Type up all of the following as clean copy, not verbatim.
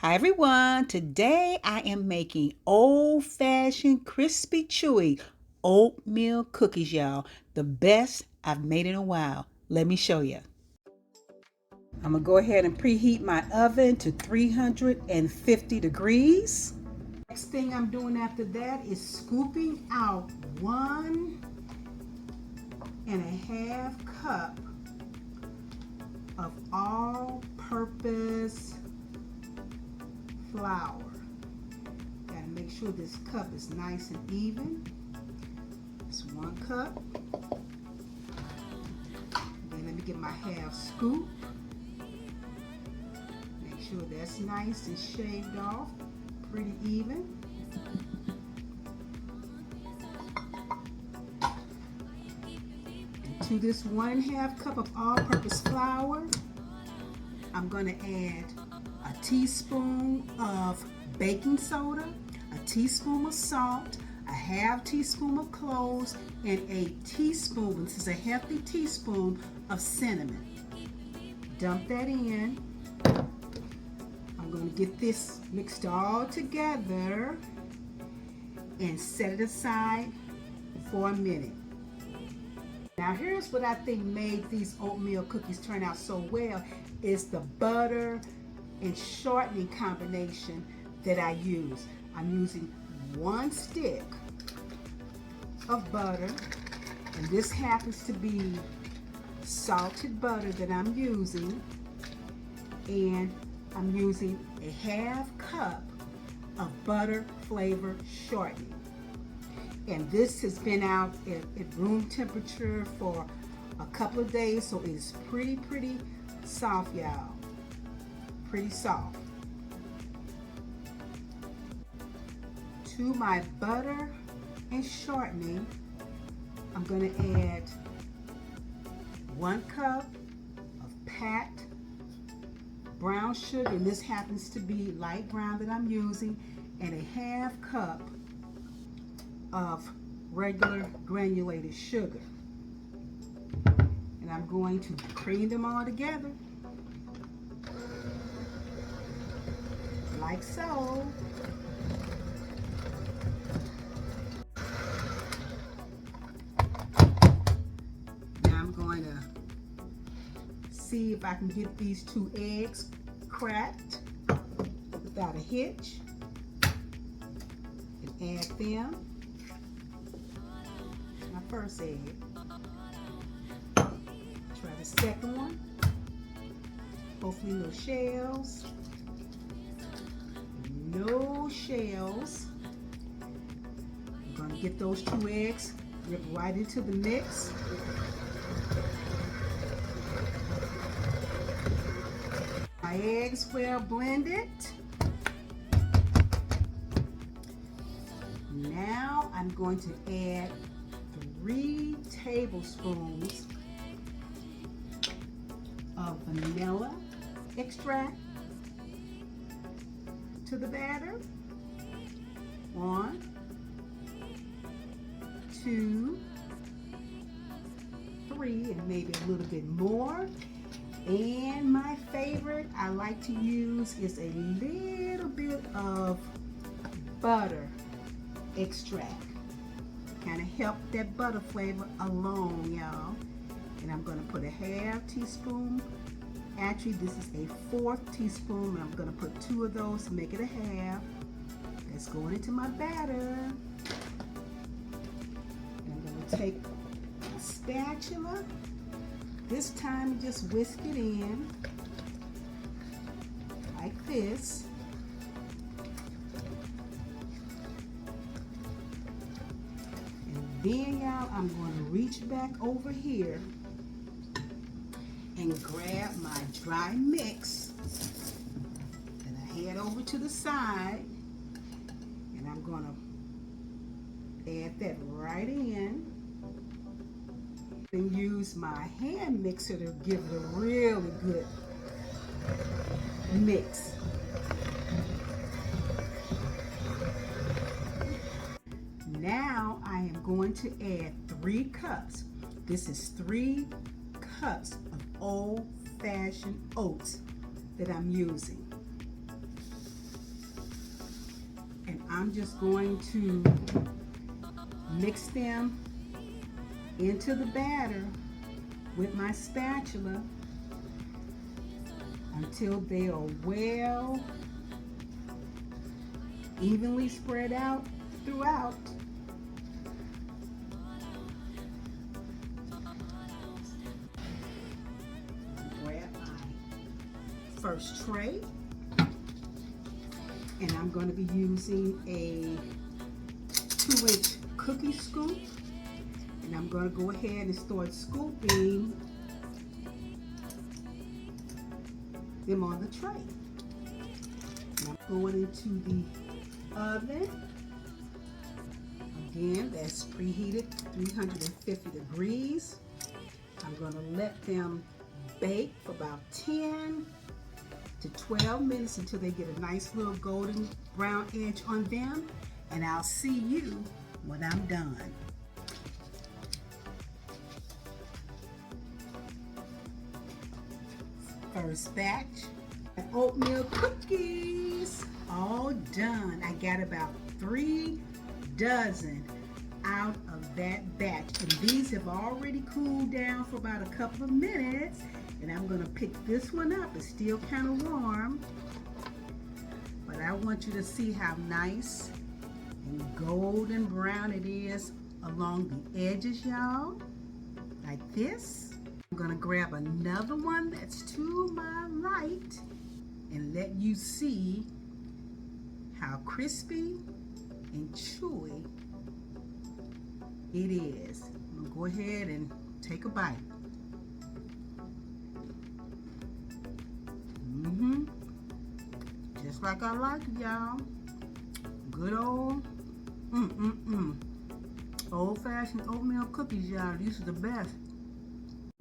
Hi everyone, today I am making Old Fashioned Crispy Chewy Oatmeal Cookies, y'all. The best I've made in a while. Let me show you. I'm gonna go ahead and preheat my oven to 350 degrees. Next thing I'm doing after that is scooping out 1.5 cup of all-purpose flour. Gotta make sure this cup is nice and even. It's 1 cup. Then let me get my half scoop. Make sure that's nice and shaved off, pretty even. And to this 1.5 cup of all-purpose flour, I'm gonna add a teaspoon of baking soda, a teaspoon of salt, a half teaspoon of cloves, and a teaspoon, this is a healthy teaspoon, of cinnamon. Dump that in. I'm going to get this mixed all together and set it aside for a minute. Now here's what I think made these oatmeal cookies turn out so well is the butter and shortening combination that I use. I'm using 1 stick of butter, and this happens to be salted butter that I'm using, and I'm using a half cup of butter flavor shortening. And this has been out at room temperature for a couple of days, so it's pretty soft, y'all. Pretty soft. To my butter and shortening, I'm going to add 1 cup of packed brown sugar, and this happens to be light brown that I'm using, and a half cup of regular granulated sugar. And I'm going to cream them all together, like so. Now I'm going to see if I can get these 2 eggs cracked without a hitch, and add them. My first egg. Try the second one. Hopefully no shells. No shells. I'm going to get those 2 eggs, rip right into the mix. My eggs well blended. Now I'm going to add 3 tablespoons of vanilla extract to the batter. 1, 2, 3, and maybe a little bit more. And my favorite I like to use is a little bit of butter extract. Kind of help that butter flavor along, y'all. And I'm going to put a half teaspoon. Actually, this is a 4th teaspoon, and I'm going to put 2 of those to make it a half. That's going into my batter. And I'm going to take a spatula. This time, just whisk it in like this. And then, y'all, I'm going to reach back over here and grab my dry mix. And I head over to the side, and I'm going to add that right in. And use my hand mixer to give it a really good mix. Now I am going to add 3 cups. This is 3 cups of Old Fashioned oats that I'm using. I'm just going to mix them into the batter with my spatula until they are well evenly spread out throughout. Grab my first tray, and I'm going to be using a 2-inch cookie scoop, and I'm going to go ahead and start scooping them on the tray. And I'm going into the oven. Again, that's preheated 350 degrees. I'm going to let them bake for about 10 to 12 minutes until they get a nice little golden brown edge on them, and I'll see you when I'm done. First batch of oatmeal cookies, all done. I got about 3 dozen out of that batch, and these have already cooled down for about a couple of minutes, and I'm going to pick this one up. It's still kind of warm, but I want you to see how nice and golden brown it is along the edges, y'all, like this. I'm going to grab another one that's to my right and let you see how crispy and chewy it is. I'm going to go ahead and take a bite. Just like I like it, y'all. Good old old-fashioned oatmeal cookies, y'all. These are the best.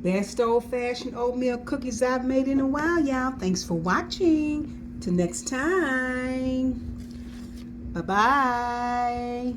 Best old-fashioned oatmeal cookies I've made in a while, y'all. Thanks for watching. Till next time. Bye-bye.